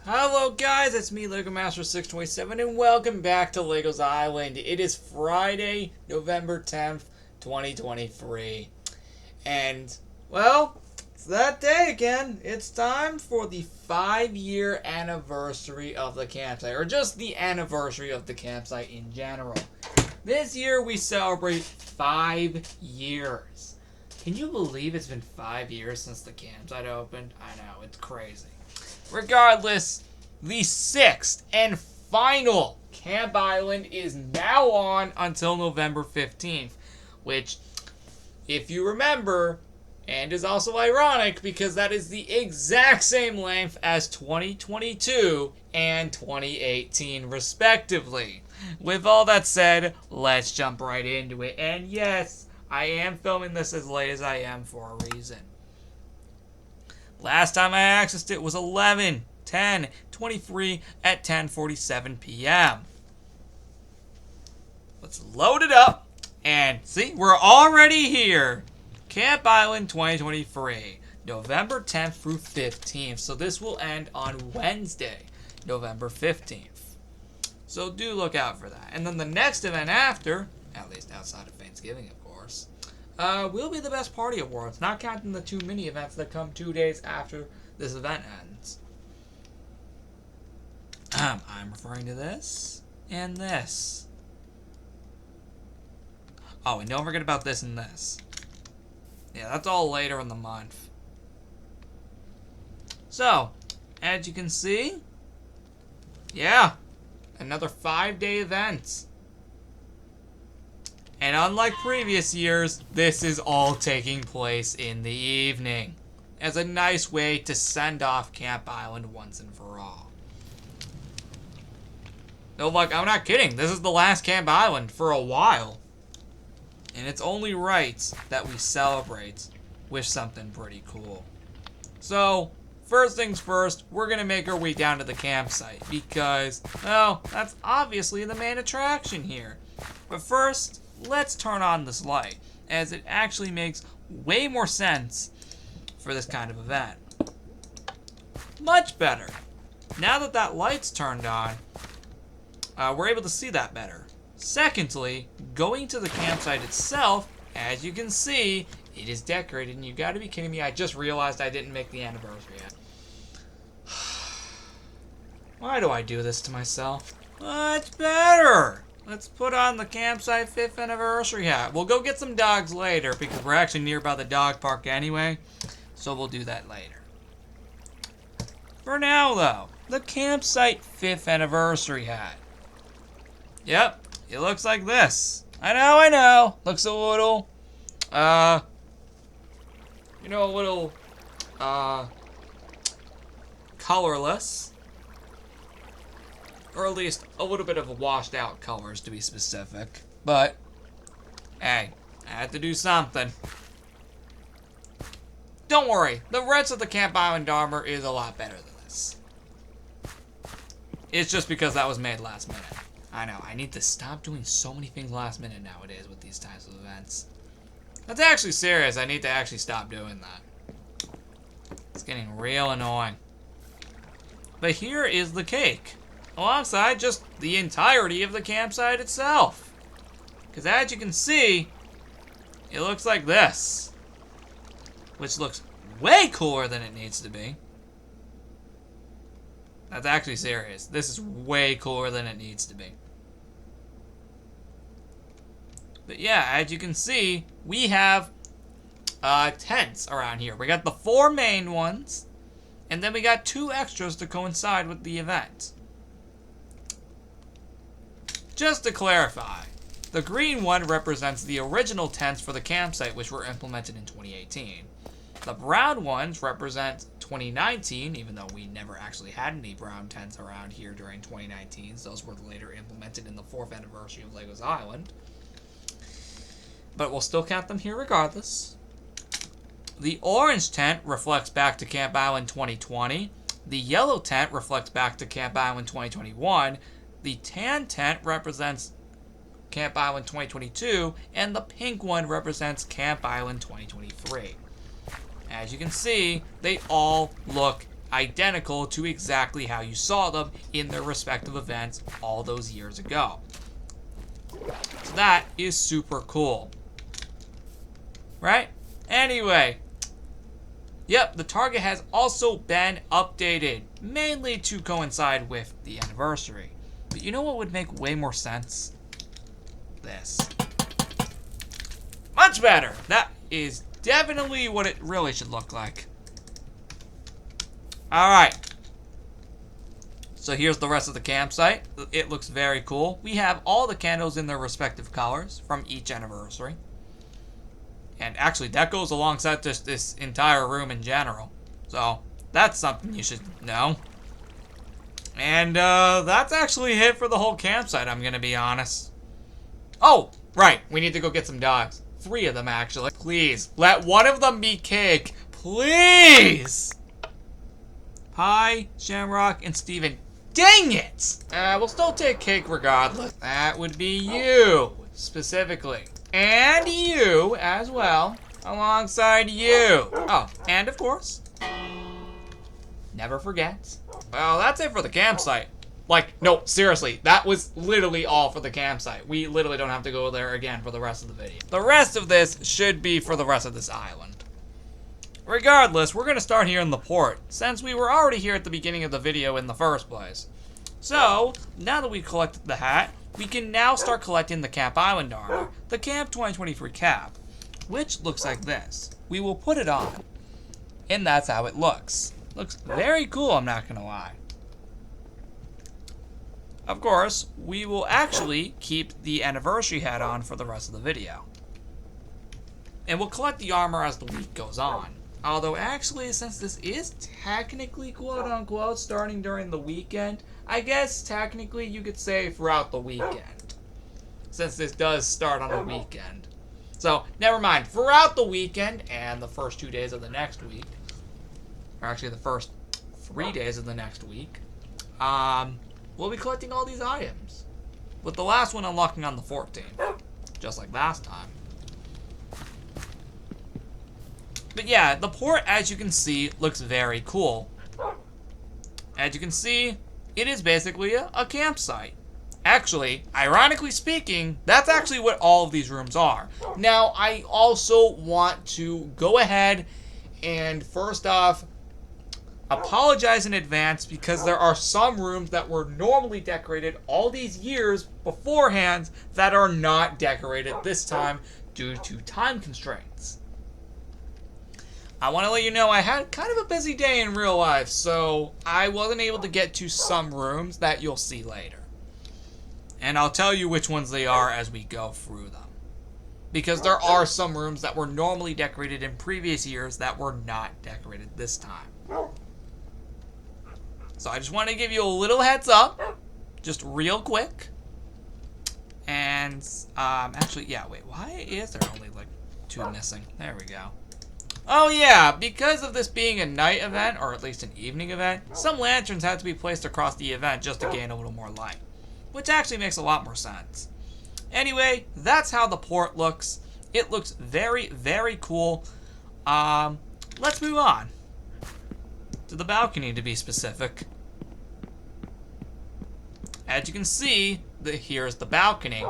Hello guys, it's me Lego Master 627 and welcome back to Lego's Island. It is Friday, November 10th, 2023. And, well, it's that day again. It's time for the 5-year anniversary of the campsite, or just the anniversary of the campsite in general. This year we celebrate 5 years. Can you believe it's been 5 years since the campsite opened? I know, it's crazy. Regardless, the 6th and final Camp Island is now on until November 15th, which, if you remember, and is also ironic because that is the exact same length as 2022 and 2018 respectively. With all that said, let's jump right into it. And yes, I am filming this as late as I am for a reason. Last time I accessed it was 11/10/23 at 10:47 p.m. Let's load it up and see, we're already here. Camp Island 2023, November 10th through 15th. So this will end on Wednesday, November 15th. So do look out for that. And then the next event after, at least outside of Thanksgiving, of course, will be the Best Party Awards, not counting the 2 mini events that come 2 days after this event ends. I'm referring to this and this. Oh, and don't forget about this and this. Yeah, that's all later in the month. So, as you can see, yeah, another 5-day event. And unlike previous years, this is all taking place in the evening, as a nice way to send off Camp Island once and for all. No, look, I'm not kidding. This is the last Camp Island for a while. And it's only right that we celebrate with something pretty cool. So, first things first, we're going to make our way down to the campsite because, well, that's obviously the main attraction here. But first, let's turn on this light, as it actually makes way more sense for this kind of event. Much better. Now that that light's turned on, we're able to see that better. Secondly, going to the campsite itself, as you can see, it is decorated, and you gotta be kidding me, I just realized I didn't make the anniversary yet. Why do I do this to myself? Much better! Let's put on the campsite 5th anniversary hat. We'll go get some dogs later because we're actually nearby the dog park anyway. So we'll do that later. For now, though, the campsite 5th anniversary hat. Yep, it looks like this. I know. Looks a little, a little, colorless. Or at least a little bit of washed out colors, to be specific. But, hey, I had to do something. Don't worry, the rest of the Camp Island armor is a lot better than this. It's just because that was made last minute. I know, I need to stop doing so many things last minute nowadays with these types of events. That's actually serious, I need to actually stop doing that. It's getting real annoying. But here is the cake, alongside just the entirety of the campsite itself. Because as you can see, it looks like this. Which looks way cooler than it needs to be. That's actually serious. This is way cooler than it needs to be. But yeah, as you can see, we have tents around here. We got the 4 main ones, and then we got 2 extras to coincide with the event. Just to clarify, the green one represents the original tents for the campsite which were implemented in 2018. The brown ones represent 2019, even though we never actually had any brown tents around here during 2019. So those were later implemented in the 4th anniversary of Lego's Island. But we'll still count them here regardless. The orange tent reflects back to Camp Island 2020. The yellow tent reflects back to Camp Island 2021. The tan tent represents Camp Island 2022. And the pink one represents Camp Island 2023. As you can see, they all look identical to exactly how you saw them in their respective events all those years ago. So that is super cool. Right? Anyway. Yep, the target has also been updated, mainly to coincide with the anniversary. But you know what would make way more sense? This. Much better! That is definitely what it really should look like. Alright. So here's the rest of the campsite. It looks very cool. We have all the candles in their respective colors from each anniversary. And actually, that goes alongside just this entire room in general. So, that's something you should know. And, that's actually it for the whole campsite, I'm gonna be honest. Oh, right, we need to go get some dogs. 3 of them, actually. Please, let one of them be Cake. Please! Pie, Shamrock, and Steven. Dang it! We'll still take Cake regardless. That would be you, specifically. And you as well, alongside you. Oh, and of course, never forget. Well, that's it for the campsite. Like, no, seriously, that was literally all for the campsite. We literally don't have to go there again for the rest of the video. The rest of this should be for the rest of this island. Regardless, we're going to start here in the port, since we were already here at the beginning of the video in the first place. So, now that we've collected the hat, we can now start collecting the Camp Island armor, the Camp 2023 cap, which looks like this. We will put it on, and that's how it looks. Looks very cool, I'm not gonna lie. Of course, we will actually keep the anniversary hat on for the rest of the video. And we'll collect the armor as the week goes on. Although actually, since this is technically quote-unquote starting during the weekend, I guess technically you could say throughout the weekend, since this does start on a weekend. So, never mind. Throughout the weekend and the first 2 days of the next week, or actually the first 3 days of the next week, we'll be collecting all these items, with the last one unlocking on the 14th, just like last time. But yeah, the port, as you can see, looks very cool. As you can see, it is basically a campsite. Actually, ironically speaking, that's actually what all of these rooms are. Now, I also want to go ahead and first off, apologize in advance because there are some rooms that were normally decorated all these years beforehand that are not decorated this time due to time constraints. I want to let you know I had kind of a busy day in real life, so I wasn't able to get to some rooms that you'll see later. And I'll tell you which ones they are as we go through them. Because there are some rooms that were normally decorated in previous years that were not decorated this time. So I just want to give you a little heads up, just real quick. And, actually, yeah, wait, why is there only like 2 missing? There we go. Oh yeah, because of this being a night event, or at least an evening event, some lanterns had to be placed across the event just to gain a little more light. Which actually makes a lot more sense. Anyway, that's how the port looks. It looks very, very cool. Let's move on to the balcony, to be specific. As you can see, here's the balcony.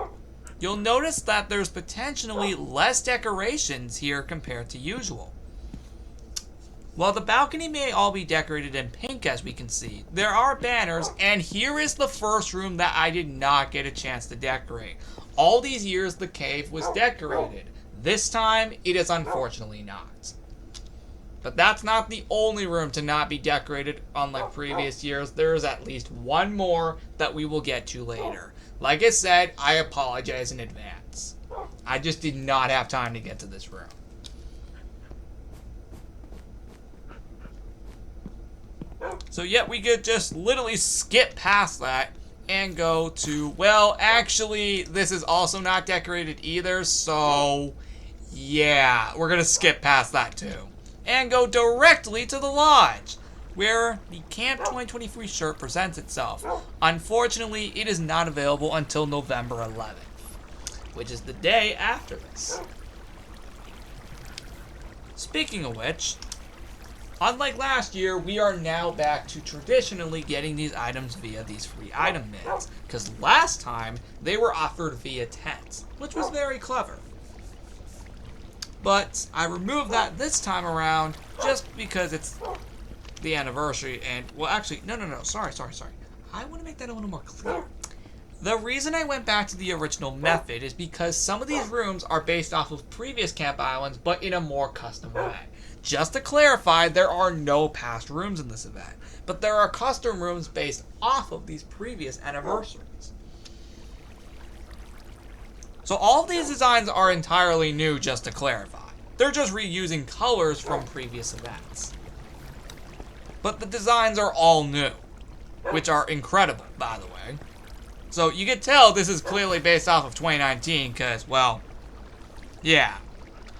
You'll notice that there's potentially less decorations here compared to usual. While the balcony may all be decorated in pink, as we can see, there are banners, and here is the first room that I did not get a chance to decorate. All these years, the cave was decorated. This time, it is unfortunately not. But that's not the only room to not be decorated, unlike previous years. There is at least one more that we will get to later. Like I said, I apologize in advance. I just did not have time to get to this room. So yeah, we could just literally skip past that and go to, well, actually, this is also not decorated either, so yeah, we're gonna skip past that too. And go directly to the lodge, where the Camp 2023 shirt presents itself. Unfortunately, it is not available until November 11th, which is the day after this. Speaking of which, Unlike last year, we are now back to traditionally getting these items via these free item bins, because last time they were offered via tents, which was very clever. But I removed that this time around just because it's the anniversary and, well, actually, no, sorry. I want to make that a little more clear. The reason I went back to the original method is because some of these rooms are based off of previous Camp Islands, but in a more custom way. Just to clarify, there are no past rooms in this event, but there are custom rooms based off of these previous anniversaries. So all of these designs are entirely new, just to clarify. They're just reusing colors from previous events. But the designs are all new, which are incredible, by the way. So you can tell this is clearly based off of 2019, because, well, yeah.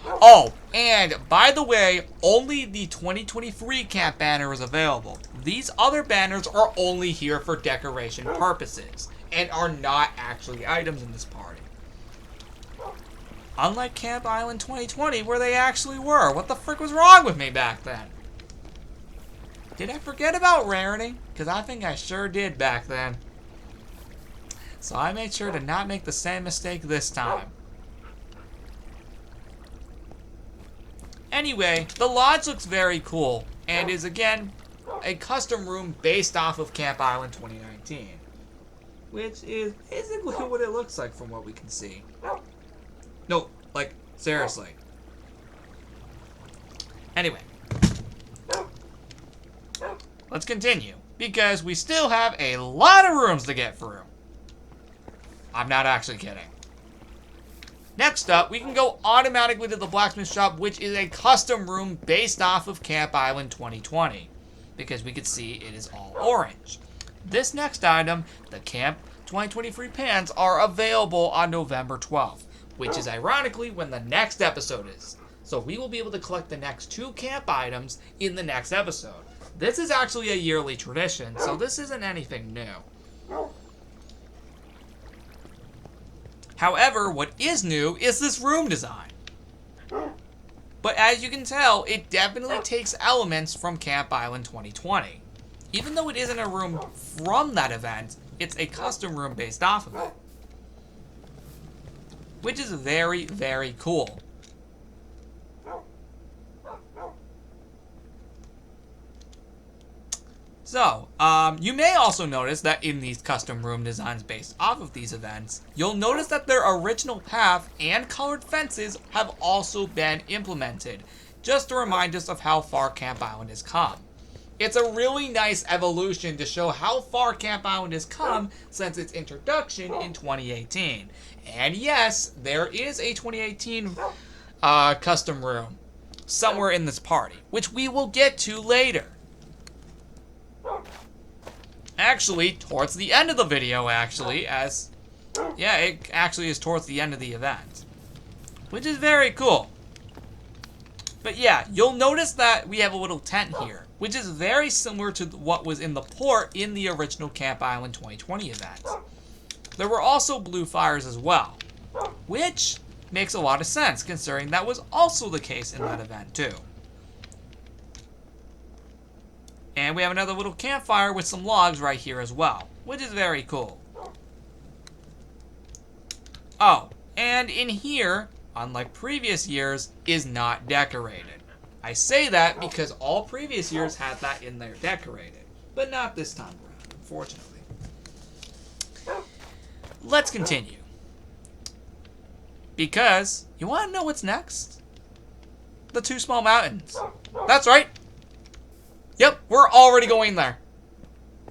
Oh, and by the way, only the 2023 camp banner is available. These other banners are only here for decoration purposes, and are not actually items in this party. Unlike Camp Island 2020, where they actually were. What the frick was wrong with me back then? Did I forget about rarity? Because I think I sure did back then. So I made sure to not make the same mistake this time. Anyway, the lodge looks very cool, and is again a custom room based off of Camp Island 2019. Which is basically what it looks like from what we can see. No, like, seriously. Anyway. Let's continue, because we still have a lot of rooms to get through. I'm not actually kidding. Next up, we can go automatically to the blacksmith shop, which is a custom room based off of Camp Island 2020, because we can see it is all orange. This next item, the Camp 2023 pans, are available on November 12th, which is ironically when the next episode is. So we will be able to collect the next 2 camp items in the next episode. This is actually a yearly tradition, so this isn't anything new. However, what is new is this room design. But as you can tell, it definitely takes elements from Camp Island 2020. Even though it isn't a room from that event, it's a custom room based off of it. Which is very, very cool. So, you may also notice that in these custom room designs based off of these events, you'll notice that their original path and colored fences have also been implemented, just to remind us of how far Camp Island has come. It's a really nice evolution to show how far Camp Island has come since its introduction in 2018. And yes, there is a 2018 custom room somewhere in this party, which we will get to later. Actually, towards the end of the video, it actually is towards the end of the event. Which is very cool. But yeah, you'll notice that we have a little tent here, which is very similar to what was in the port in the original Camp Island 2020 event. There were also blue fires as well, which makes a lot of sense considering that was also the case in that event too. And we have another little campfire with some logs right here as well, which is very cool. Oh, and in here, unlike previous years, is not decorated. I say that because all previous years had that in there decorated, but not this time around, unfortunately. Let's continue. Because, you want to know what's next? The 2 small mountains. That's right. Yep, we're already going there.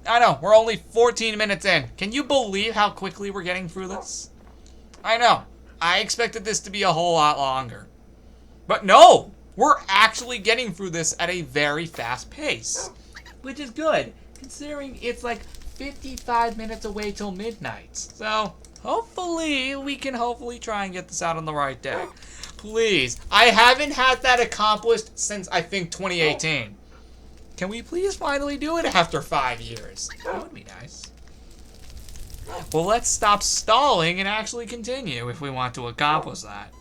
I know, we're only 14 minutes in. Can you believe how quickly we're getting through this? I know. I expected this to be a whole lot longer. But no! We're actually getting through this at a very fast pace. Which is good, considering it's like 55 minutes away till midnight. So, hopefully, we can try and get this out on the right day. Please, I haven't had that accomplished since, I think, 2018. Can we please finally do it after 5 years? That would be nice. Well, let's stop stalling and actually continue if we want to accomplish that.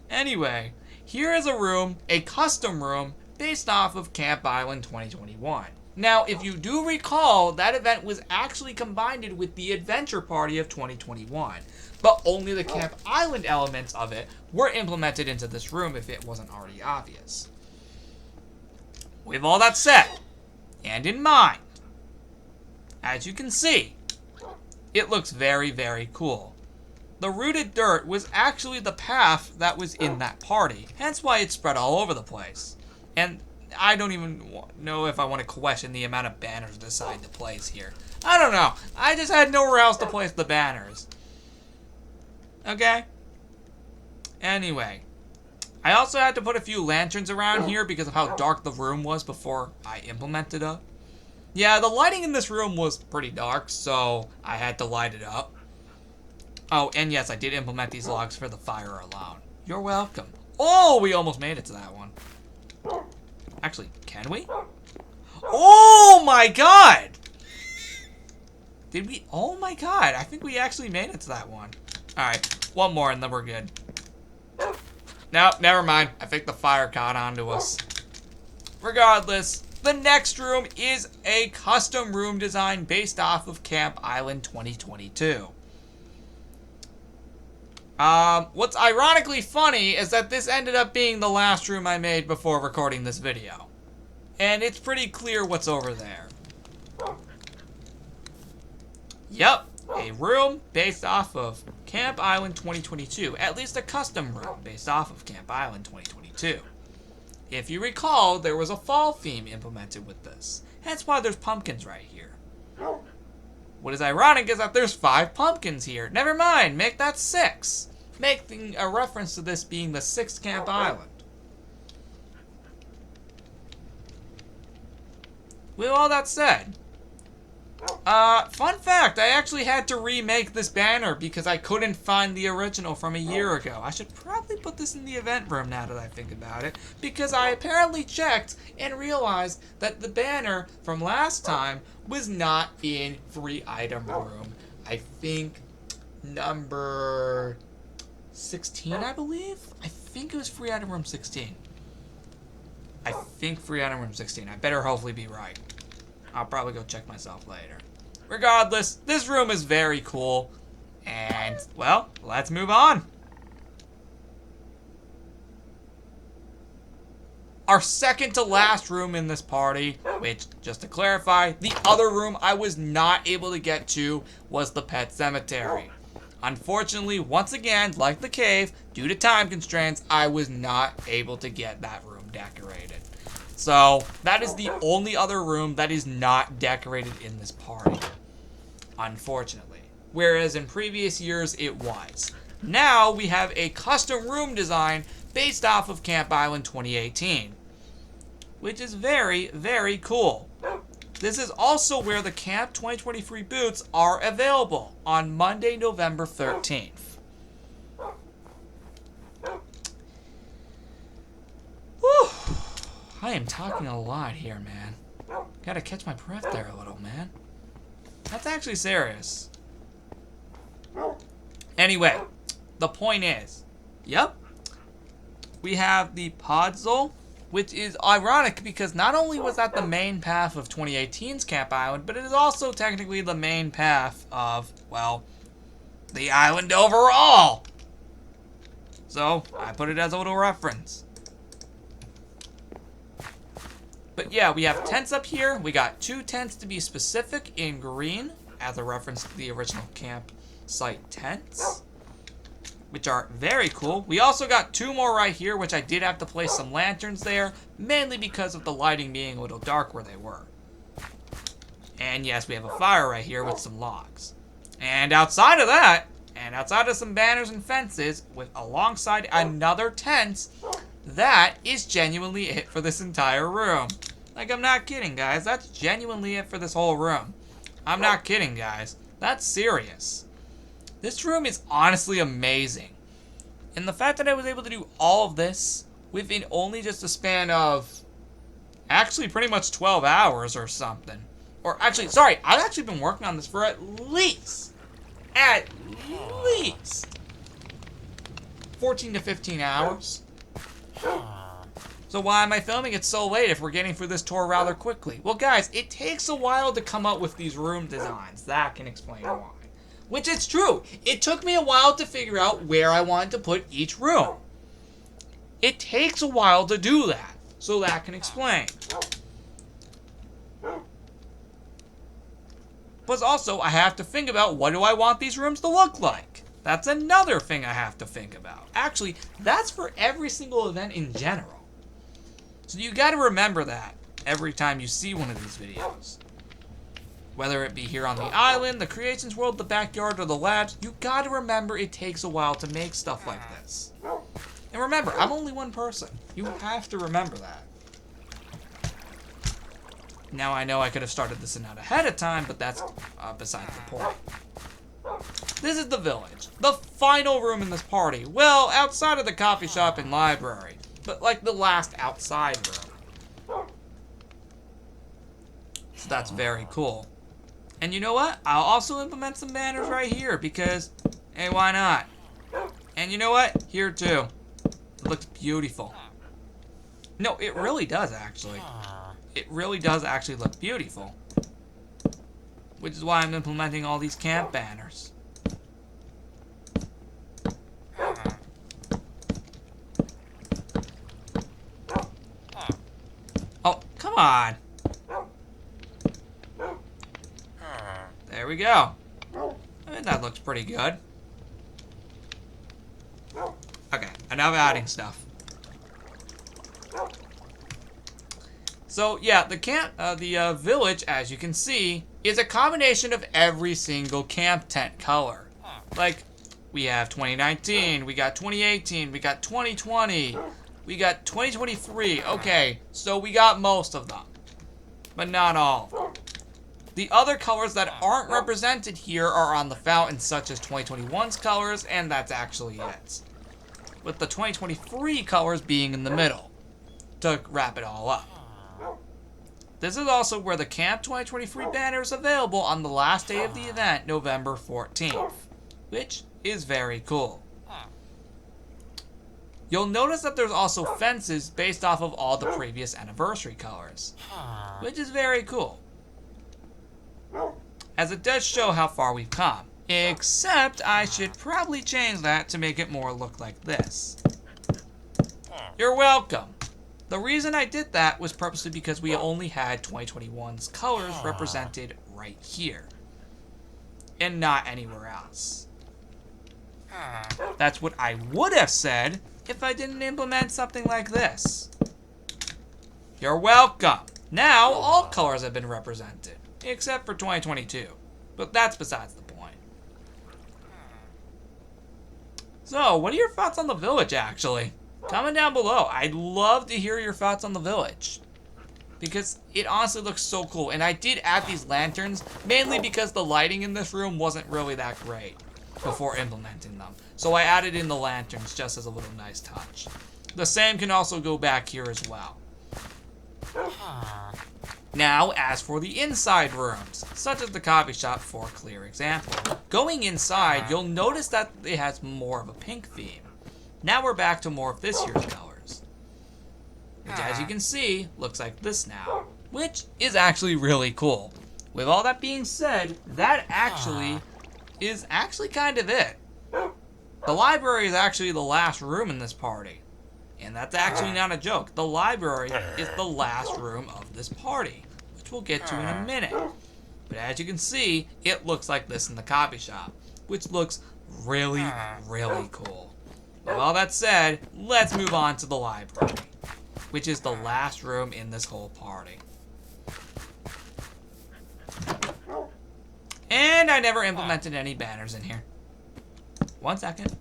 Anyway, here is a room, a custom room, based off of Camp Island 2021. Now, if you do recall, that event was actually combined with the Adventure Party of 2021, but only the Camp Island elements of it were implemented into this room if it wasn't already obvious. With all that said, and in mind, as you can see, it looks very, very cool. The rooted dirt was actually the path that was in that party, hence why it's spread all over the place. And I don't even know if I want to question the amount of banners decided to place here. I don't know. I just had nowhere else to place the banners. Okay? Anyway. I also had to put a few lanterns around here because of how dark the room was before I implemented it. Yeah, the lighting in this room was pretty dark, so I had to light it up. Oh, and yes, I did implement these logs for the fire alarm. You're welcome. Oh, we almost made it to that one. Actually, can we? Oh my god! Did we? Oh my god, I think we actually made it to that one. Alright, one more and then we're good. No, never mind. I think the fire caught onto us. Regardless, the next room is a custom room design based off of Camp Island 2022. What's ironically funny is that this ended up being the last room I made before recording this video. And it's pretty clear what's over there. Yep, a room based off of Camp Island 2022. At least a custom room based off of Camp Island 2022. If you recall, there was a fall theme implemented with this. Hence why there's pumpkins right here. What is ironic is that there's 5 pumpkins here. Never mind, make that 6. Making a reference to this being the 6th Camp Island. With all that said, fun fact, I actually had to remake this banner because I couldn't find the original from a year ago. I should probably put this in the event room now that I think about it, because I apparently checked and realized that the banner from last time was not in free item room. I think number 16, I believe? I think it was free item room 16. I think free item room 16. I better hopefully be right. I'll probably go check myself later. Regardless, this room is very cool. And, well, let's move on. Our second to last room in this party, which, just to clarify, the other room I was not able to get to was the pet cemetery. Unfortunately, once again, like the cave, due to time constraints, I was not able to get that room decorated. So, that is the only other room that is not decorated in this party. Unfortunately. Whereas in previous years, it was. Now, we have a custom room design based off of Camp Island 2018. Which is very, very cool. This is also where the Camp 2023 boots are available on Monday, November 13th. Whew. I am talking a lot here, man. Gotta catch my breath there a little, man. That's actually serious. Anyway, the point is, yep, we have the Podzol, which is ironic because not only was that the main path of 2018's Camp Island, but it is also technically the main path of, well, the island overall. So, I put it as a little reference. But yeah, we have tents up here. We got 2 tents to be specific in green as a reference to the original campsite tents, which are very cool. We also got 2 more right here, which I did have to place some lanterns there, mainly because of the lighting being a little dark where they were. And yes, we have a fire right here with some logs. And outside of that, and outside of some banners and fences, with alongside another tent, that is genuinely it for this entire room. Like, I'm not kidding, guys. That's genuinely it for this whole room. I'm not kidding, guys. That's serious. This room is honestly amazing. And the fact that I was able to do all of this within only just a span of actually pretty much 12 hours or something. Or actually, sorry, I've actually been working on this for at least 14 to 15 hours. So why am I filming it so late if we're getting through this tour rather quickly? Well, guys, it takes a while to come up with these room designs. That can explain why. Which is true. It took me a while to figure out where I wanted to put each room. It takes a while to do that. So that can explain. But also, I have to think about what do I want these rooms to look like. That's another thing I have to think about. Actually, that's for every single event in general. So you gotta remember that every time you see one of these videos. Whether it be here on the island, the Creations World, the backyard, or the labs, you gotta remember it takes a while to make stuff like this. And remember, I'm only one person. You have to remember that. Now I know I could have started this out ahead of time, but that's besides the point. This is the village. The final room in this party. Well, outside of the coffee shop and library. But like the last outside room. So that's very cool. And you know what? I'll also implement some banners right here because, hey, why not? And you know what? Here too. It looks beautiful. No, it really does actually. It really does actually look beautiful. Which is why I'm implementing all these camp banners. Oh, come on. There we go. I mean, that looks pretty good. Okay, enough adding stuff. So yeah, the village, as you can see, is a combination of every single camp tent color. Like, we have 2019, we got 2018, we got 2020, we got 2023. Okay, so we got most of them, but not all. The other colors that aren't represented here are on the fountain, such as 2021's colors, and that's actually it. With the 2023 colors being in the middle, to wrap it all up. This is also where the Camp 2023 banner is available on the last day of the event, November 14th, which is very cool. You'll notice that there's also fences based off of all the previous anniversary colors, which is very cool, as it does show how far we've come. Except I should probably change that to make it more look like this. You're welcome. The reason I did that was purposely because we only had 2021's colors represented right here, and not anywhere else. That's what I would have said if I didn't implement something like this. You're welcome. Now all colors have been represented, except for 2022, but that's besides the point. So, what are your thoughts on the village, actually? Comment down below. I'd love to hear your thoughts on the village, because it honestly looks so cool. And I did add these lanterns, mainly because the lighting in this room wasn't really that great before implementing them. So I added in the lanterns just as a little nice touch. The same can also go back here as well. Now, as for the inside rooms, such as the coffee shop for a clear example. Going inside, you'll notice that it has more of a pink theme. Now we're back to more of this year's colors, which, as you can see, looks like this now, which is actually really cool. With all that being said, that actually is kind of it. The library is actually the last room in this party, and that's actually not a joke. The library is the last room of this party, which we'll get to in a minute. But as you can see, it looks like this in the coffee shop, which looks really, really cool. With all that said, let's move on to the library, which is the last room in this whole party. And I never implemented any banners in here. 1 second.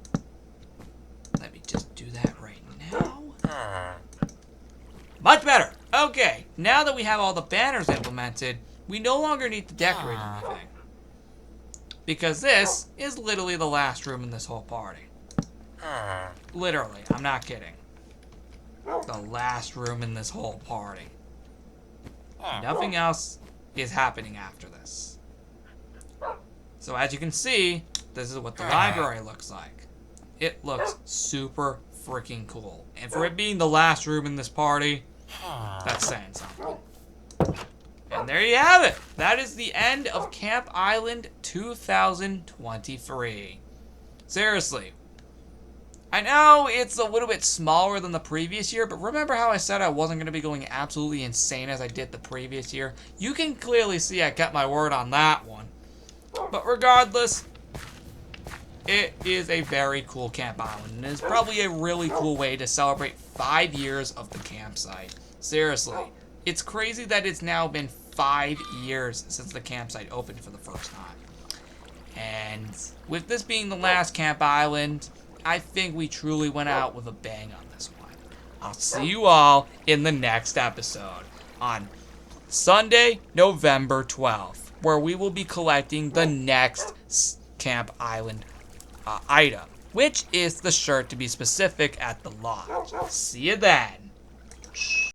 Let me just do that right now. Much better. Okay, now that we have all the banners implemented, we no longer need to decorate anything, because this is literally the last room in this whole party. Literally, I'm not kidding. The last room in this whole party. Nothing else is happening after this. So as you can see, this is what the library looks like. It looks super freaking cool. And for it being the last room in this party, that's saying something. And there you have it. That is the end of Camp Island 2023. Seriously. I know it's a little bit smaller than the previous year, but remember how I said I wasn't going to be going absolutely insane as I did the previous year? You can clearly see I kept my word on that one. But regardless, it is a very cool Camp Island, and it's probably a really cool way to celebrate 5 years of the campsite. Seriously, it's crazy that it's now been 5 years since the campsite opened for the first time. And with this being the last Camp Island, I think we truly went out with a bang on this one. I'll see you all in the next episode on Sunday, November 12th, where we will be collecting the next Camp Island item, which is the shirt, to be specific, at the lodge. See you then.